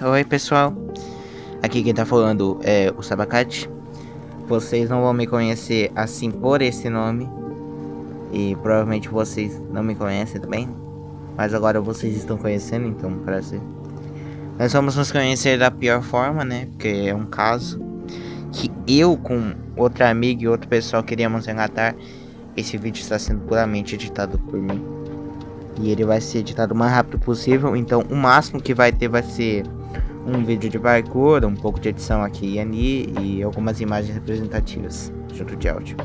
Oi pessoal, aqui quem tá falando é o Sabacate. Vocês não vão me conhecer assim por esse nome, e provavelmente vocês não me conhecem também, mas agora vocês estão conhecendo, então prazer. Nós vamos nos conhecer da pior forma, né? Porque é um caso que eu com outra amiga e outro pessoal queríamos relatar. Esse vídeo está sendo puramente editado por mim e ele vai ser editado o mais rápido possível, então o máximo que vai ter vai ser um vídeo de parkour, um pouco de edição aqui e ali e algumas imagens representativas junto de áudio,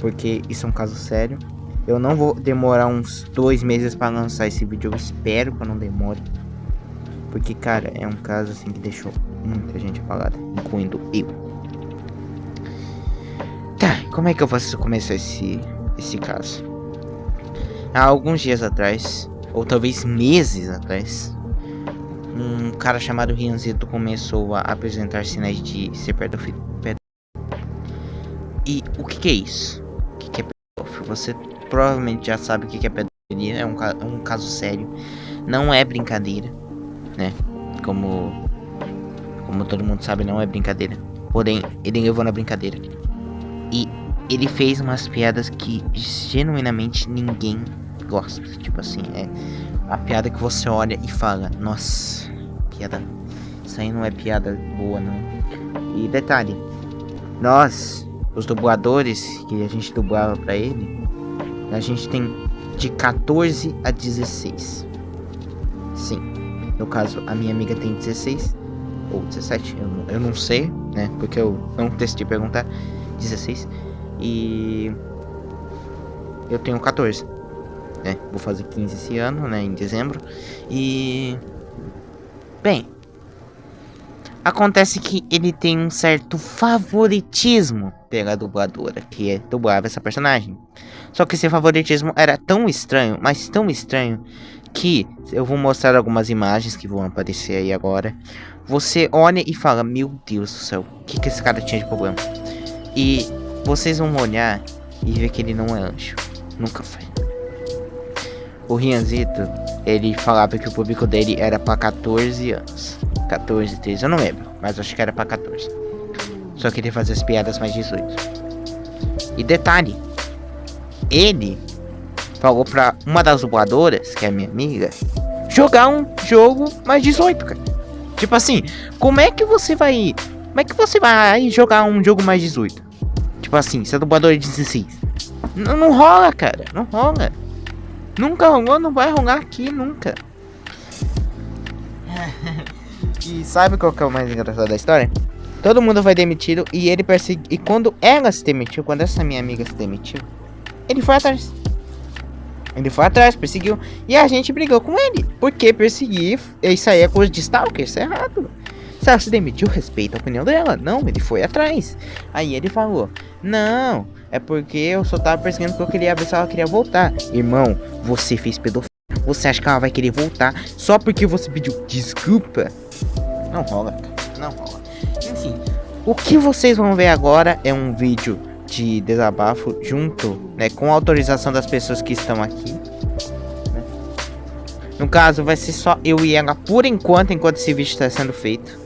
porque isso é um caso sério. Eu não vou demorar uns 2 meses para lançar esse vídeo, eu espero que eu não demore, porque cara, é um caso assim que deixou muita gente apagada, incluindo eu. Tá, como é que eu posso começar esse caso? Há alguns dias atrás, ou talvez meses atrás, um cara chamado Rianzito começou a apresentar sinais de ser pedófilo. E o que é isso? O que é pedófilo? Você provavelmente já sabe o que é pedofilia. É um caso sério. Não é brincadeira, né? Como todo mundo sabe, não é brincadeira. Porém, ele levou na brincadeira. E ele fez umas piadas que genuinamente ninguém gosta. Tipo assim, é a piada que você olha e fala: nossa, piada. Isso aí não é piada boa, não. E detalhe, nós, os dubladores que a gente dublava pra ele, a gente tem de 14 a 16. Sim, no caso, a minha amiga tem 16 ou 17, eu não sei, né? Porque eu não decidi perguntar. 16. E eu tenho 14, né? Vou fazer 15 esse ano, né? Em dezembro. E bem, acontece que ele tem um certo favoritismo pela dubladora que dublava essa personagem. Só que esse favoritismo era tão estranho, mas tão estranho, que eu vou mostrar algumas imagens que vão aparecer aí agora. Você olha e fala: meu Deus do céu, o que esse cara tinha de problema? E vocês vão olhar e ver que ele não é anjo. Nunca foi. O Rianzito, ele falava que o público dele era pra 14 anos. 14, 13, eu não lembro, mas acho que era pra 14. Só que ele fazia as piadas mais 18. E detalhe, ele falou pra uma das dubladoras, que é minha amiga, jogar um jogo mais 18, cara. Tipo assim, como é que você vai. Como é que você vai jogar um jogo mais 18? Tipo assim, se a dubladora é 16. Não rola, cara. Não rola. Nunca rolou, não vai rolar aqui, nunca. E sabe qual que é o mais engraçado da história? Todo mundo foi demitido e ele perseguiu. E quando ela se demitiu, quando essa minha amiga se demitiu, ele foi atrás. Ele foi atrás, perseguiu. E a gente brigou com ele. Porque perseguir, isso aí é coisa de stalker, isso é errado. Se ela se demitiu, respeita a opinião dela. Não, ele foi atrás. Aí ele falou: não, é porque eu só tava perseguindo porque eu queria ver se ela queria voltar. Irmão, você fez pedofilia. Você acha que ela vai querer voltar só porque você pediu desculpa? Não rola, cara. Não rola. Enfim, o que vocês vão ver agora é um vídeo de desabafo junto, né, com a autorização das pessoas que estão aqui, né? No caso, vai ser só eu e ela por enquanto esse vídeo está sendo feito.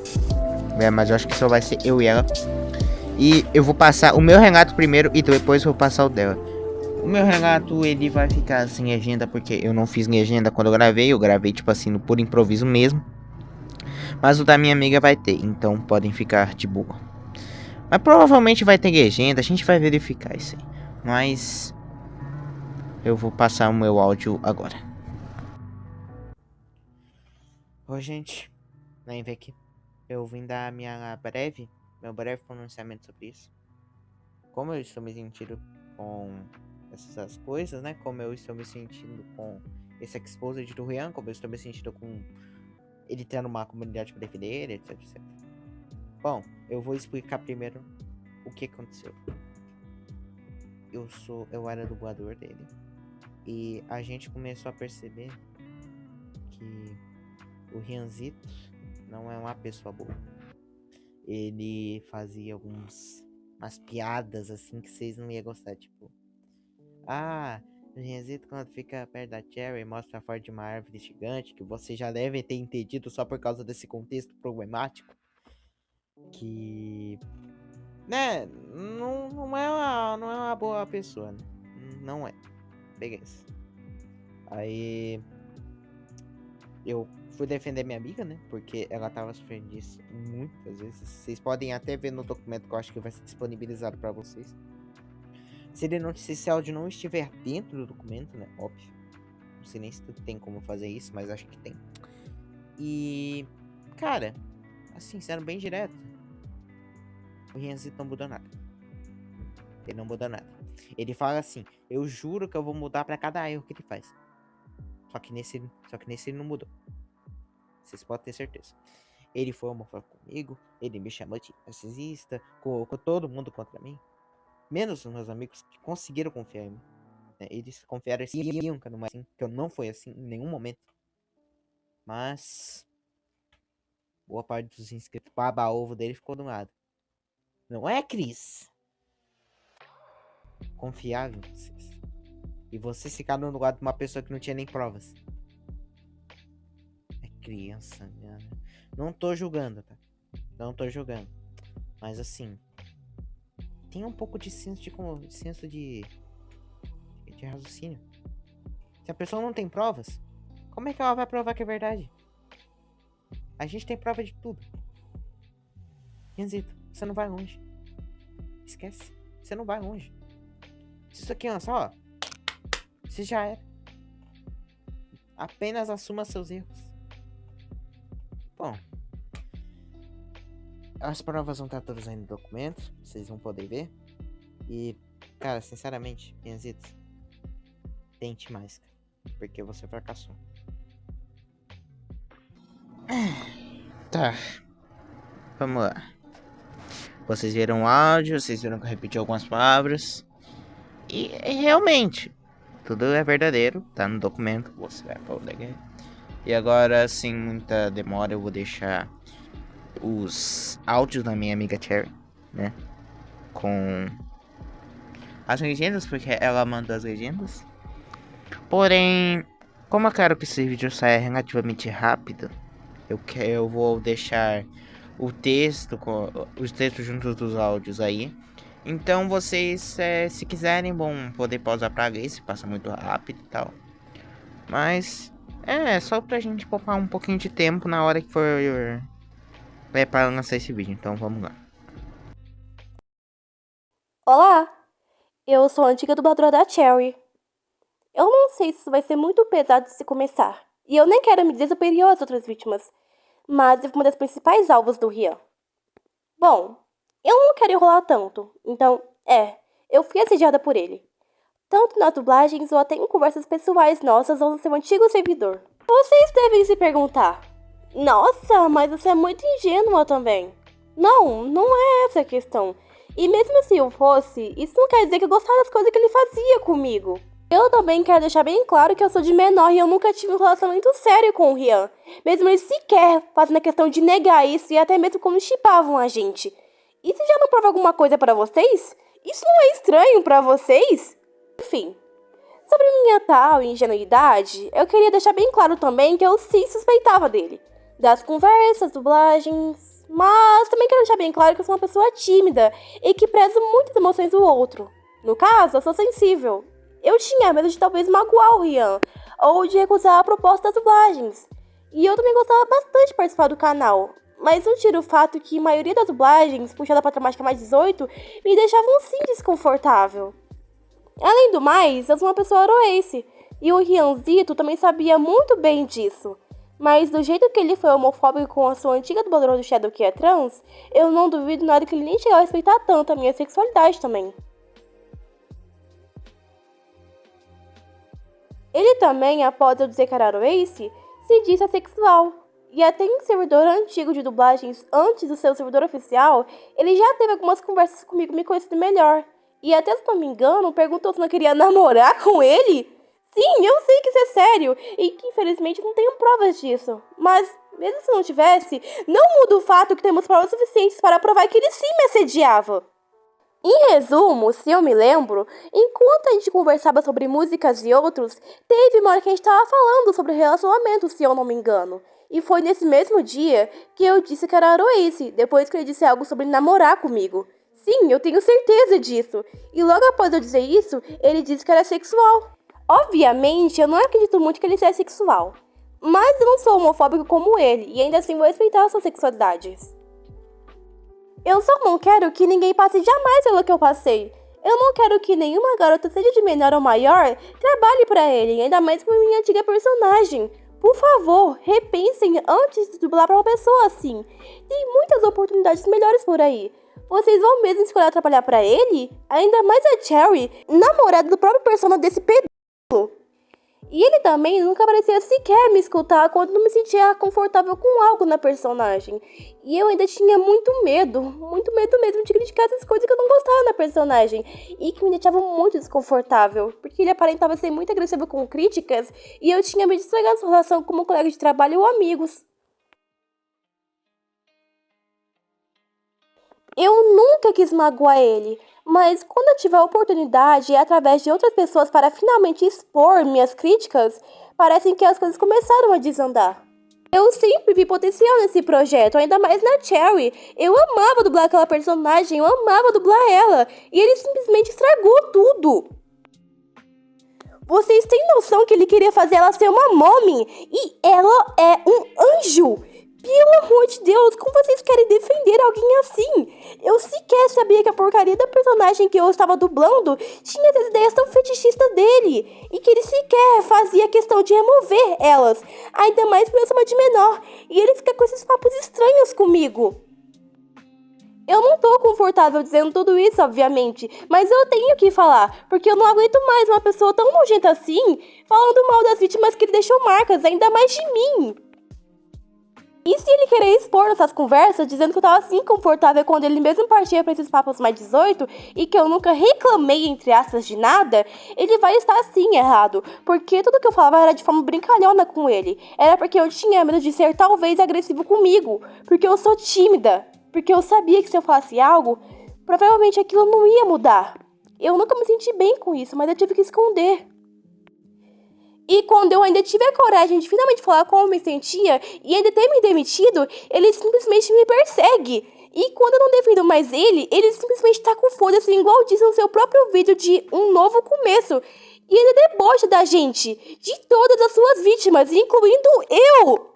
Mas eu acho que só vai ser eu e ela. E eu vou passar o meu relato primeiro e depois eu vou passar o dela. O meu relato, ele vai ficar sem legenda porque eu não fiz legenda quando eu gravei tipo assim, por improviso mesmo. Mas o da minha amiga vai ter, então podem ficar de boa. Mas provavelmente vai ter legenda, a gente vai verificar isso aí. Mas eu vou passar o meu áudio agora. Oi, gente. Vem ver aqui. Eu vim dar meu breve pronunciamento sobre isso. Como eu estou me sentindo com essas coisas, né? Como eu estou me sentindo com esse exposed do Rian, como eu estou me sentindo com ele tendo uma comunidade para defender ele, etc, etc. Bom, eu vou explicar primeiro o que aconteceu. Eu era dublador dele. E a gente começou a perceber que o Rianzito não é uma pessoa boa. Ele fazia umas piadas assim que vocês não iam gostar, tipo: ah, O Renzito, quando fica perto da Cherry, mostra a forma de uma árvore gigante, que você já deve ter entendido só por causa desse contexto problemático. Que, né, não é uma boa pessoa, né? Não é. Beleza. Aí, eu fui defender minha amiga, né? Porque ela tava sofrendo disso muitas vezes. Vocês podem até ver no documento que eu acho que vai ser disponibilizado pra vocês. Se esse áudio não estiver dentro do documento, né? Óbvio. Não sei nem se tem como fazer isso, mas acho que tem. E, cara, assim, sendo bem direto, o Rianzito não mudou nada. Ele não mudou nada. Ele fala assim, eu juro que eu vou mudar pra cada erro que ele faz. Só que nesse ele não mudou. Vocês podem ter certeza. Ele foi homofóbico comigo, ele me chamou de narcisista, colocou todo mundo contra mim. Menos os meus amigos que conseguiram confiar em mim. Eles confiaram assim, que eu não fui assim em nenhum momento. Mas boa parte dos inscritos baba-ovo dele ficou do lado. Não é, Cris? Confiava em vocês. E vocês ficaram no lugar de uma pessoa que não tinha nem provas. É criança, né? Não tô julgando, tá? Não tô julgando. Mas assim, tem um pouco de senso de raciocínio. Se a pessoa não tem provas, como é que ela vai provar que é verdade? A gente tem prova de tudo. Renzito, você não vai longe. Esquece. Você não vai longe. Se isso aqui é só, você já era. Apenas assuma seus erros. Bom, as provas vão estar todas aí no documento. Vocês vão poder ver. E, cara, sinceramente, Renzito, tente mais, cara. Porque você fracassou. Tá. Vamos lá. Vocês viram o áudio, vocês viram que eu repeti algumas palavras. E realmente, tudo é verdadeiro, tá no documento. Você vai poder ver. E agora, sem muita demora, eu vou deixar os áudios da minha amiga Cherry, né? Com as legendas, porque ela mandou as legendas. Porém, como eu quero que esse vídeo saia relativamente rápido, eu vou deixar o texto, os textos juntos dos áudios aí. Então vocês, se quiserem, vão poder pausar pra ler, se passa muito rápido e tal. Mas, só pra gente poupar um pouquinho de tempo na hora que for para lançar esse vídeo. Então vamos lá. Olá, eu sou a antiga dubladora da Cherry. Eu não sei se isso vai ser muito pesado de se começar, e eu nem quero me dizer superior às outras vítimas, mas eu fui uma das principais alvos do Rian. Bom, eu não quero enrolar tanto, então, eu fui assediada por ele. Tanto nas dublagens ou até em conversas pessoais nossas ou no seu antigo servidor. Vocês devem se perguntar, nossa, mas você é muito ingênua também. Não, não é essa a questão. E mesmo se eu fosse, isso não quer dizer que eu gostava das coisas que ele fazia comigo. Eu também quero deixar bem claro que eu sou de menor e eu nunca tive um relacionamento sério com o Rian. Mesmo ele sequer fazendo a questão de negar isso e até mesmo quando chipavam a gente. Isso já não prova alguma coisa pra vocês? Isso não é estranho pra vocês? Enfim, sobre minha tal ingenuidade, eu queria deixar bem claro também que eu sim suspeitava dele. Das conversas, dublagens... Mas também quero deixar bem claro que eu sou uma pessoa tímida e que prezo muito as emoções do outro. No caso, eu sou sensível. Eu tinha medo de talvez magoar o Rian, ou de recusar a proposta das dublagens. E eu também gostava bastante de participar do canal. Mas não tira o fato que a maioria das dublagens, puxada pra temática mais 18, me deixavam sim desconfortável. Além do mais, eu sou uma pessoa aroense, e o Rianzito também sabia muito bem disso. Mas do jeito que ele foi homofóbico com a sua antiga dubladora do Shadow que é trans, eu não duvido nada que ele nem chegou a respeitar tanto a minha sexualidade também. Ele também, após eu dizer que era aroense, se disse assexual. E até em servidor antigo de dublagens, antes do seu servidor oficial, ele já teve algumas conversas comigo me conhecendo melhor. E até se não me engano, perguntou se não queria namorar com ele. Sim, eu sei que isso é sério e que infelizmente não tenho provas disso. Mas, mesmo se não tivesse, não muda o fato que temos provas suficientes para provar que ele sim me assediava. Em resumo, se eu me lembro, enquanto a gente conversava sobre músicas e outros, teve uma hora que a gente tava falando sobre relacionamento, se eu não me engano. E foi nesse mesmo dia que eu disse que era Aroice, depois que ele disse algo sobre namorar comigo. Sim, eu tenho certeza disso. E logo após eu dizer isso, ele disse que era sexual. Obviamente, eu não acredito muito que ele seja sexual. Mas eu não sou homofóbico como ele, e ainda assim vou respeitar a sua sexualidade. Eu só não quero que ninguém passe jamais pelo que eu passei. Eu não quero que nenhuma garota, seja de menor ou maior, trabalhe pra ele, ainda mais com minha antiga personagem. Por favor, repensem antes de dublar pra uma pessoa assim. Tem muitas oportunidades melhores por aí. Vocês vão mesmo escolher trabalhar pra ele? Ainda mais a Cherry, namorada do próprio persona desse pedro. E ele também nunca parecia sequer me escutar quando não me sentia confortável com algo na personagem. E eu ainda tinha muito medo mesmo de criticar essas coisas que eu não gostava na personagem. E que me deixavam muito desconfortável, porque ele aparentava ser muito agressivo com críticas e eu tinha medo de estragar sua relação como colega de trabalho ou amigos. Eu nunca quis magoar ele, mas quando eu tive a oportunidade e através de outras pessoas para finalmente expor minhas críticas, parecem que as coisas começaram a desandar. Eu sempre vi potencial nesse projeto, ainda mais na Cherry. Eu amava dublar aquela personagem, eu amava dublar ela, e ele simplesmente estragou tudo. Vocês têm noção que ele queria fazer ela ser uma mommy? E ela é um anjo! Pelo amor de Deus, como vocês querem defender alguém assim? Eu sequer sabia que a porcaria da personagem que eu estava dublando tinha essas ideias tão fetichistas dele. E que ele sequer fazia questão de remover elas. Ainda mais por eu ser uma de menor. E ele fica com esses papos estranhos comigo. Eu não tô confortável dizendo tudo isso, obviamente, mas eu tenho que falar, porque eu não aguento mais uma pessoa tão nojenta assim, falando mal das vítimas que ele deixou marcas, ainda mais de mim. E se ele querer expor nessas conversas, dizendo que eu tava assim confortável quando ele mesmo partia pra esses papos mais 18 e que eu nunca reclamei, entre aspas, de nada, ele vai estar assim errado, porque tudo que eu falava era de forma brincalhona com ele. Era porque eu tinha medo de ser talvez agressivo comigo, porque eu sou tímida, porque eu sabia que se eu falasse algo, provavelmente aquilo não ia mudar. Eu nunca me senti bem com isso, mas eu tive que esconder. E quando eu ainda tive a coragem de finalmente falar como eu me sentia e ainda ter me demitido, ele simplesmente me persegue. E quando eu não defendo mais ele simplesmente tá com foda-se, igual diz no seu próprio vídeo de um novo começo. E ele debocha da gente, de todas as suas vítimas, incluindo eu.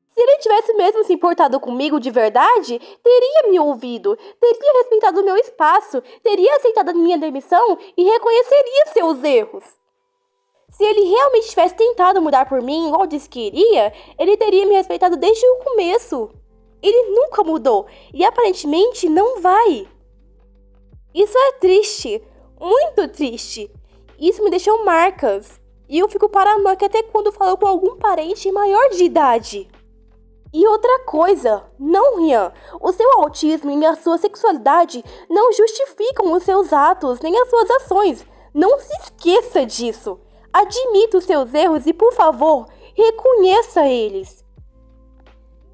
Se ele tivesse mesmo se importado comigo de verdade, teria me ouvido, teria respeitado o meu espaço, teria aceitado a minha demissão e reconheceria seus erros. Se ele realmente tivesse tentado mudar por mim, igual disse que iria, ele teria me respeitado desde o começo. Ele nunca mudou e aparentemente não vai. Isso é triste, muito triste. Isso me deixou marcas. E eu fico paranoica até quando falo com algum parente maior de idade. E outra coisa, não, Rian, o seu autismo e a sua sexualidade não justificam os seus atos nem as suas ações. Não se esqueça disso. Admita os seus erros e, por favor, reconheça eles.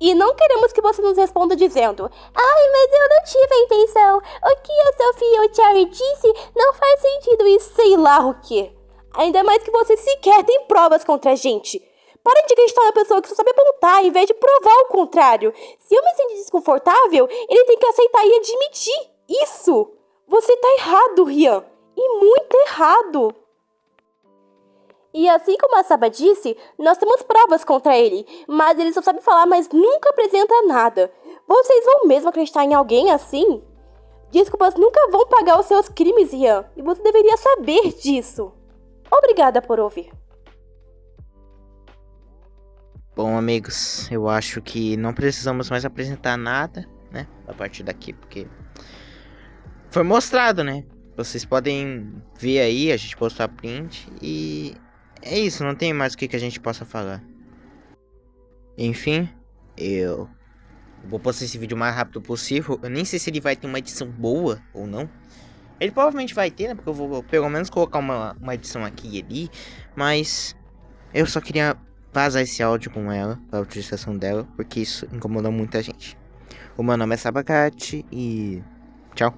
E não queremos que você nos responda dizendo: ai, mas eu não tive a intenção. O que a Sophia ou Cherry disse não faz sentido e sei lá o que. Ainda mais que você sequer tem provas contra a gente. Parem de acreditar na pessoa que só sabe apontar em vez de provar o contrário. Se eu me sentir desconfortável, ele tem que aceitar e admitir isso. Você tá errado, Rian. E muito errado. E assim como a Saba disse, nós temos provas contra ele, mas ele só sabe falar, mas nunca apresenta nada. Vocês vão mesmo acreditar em alguém assim? Desculpas nunca vão pagar os seus crimes, Rian, e você deveria saber disso. Obrigada por ouvir. Bom, amigos, eu acho que não precisamos mais apresentar nada, né, a partir daqui, porque foi mostrado, né? Vocês podem ver aí, a gente postou a print e é isso, não tem mais o que a gente possa falar. Enfim, eu vou postar esse vídeo o mais rápido possível. Eu nem sei se ele vai ter uma edição boa ou não. Ele provavelmente vai ter, né? Porque eu vou pelo menos colocar uma edição aqui e ali. Mas eu só queria vazar esse áudio com ela, a utilização dela, porque isso incomodou muita gente. O meu nome é Sabacate e tchau.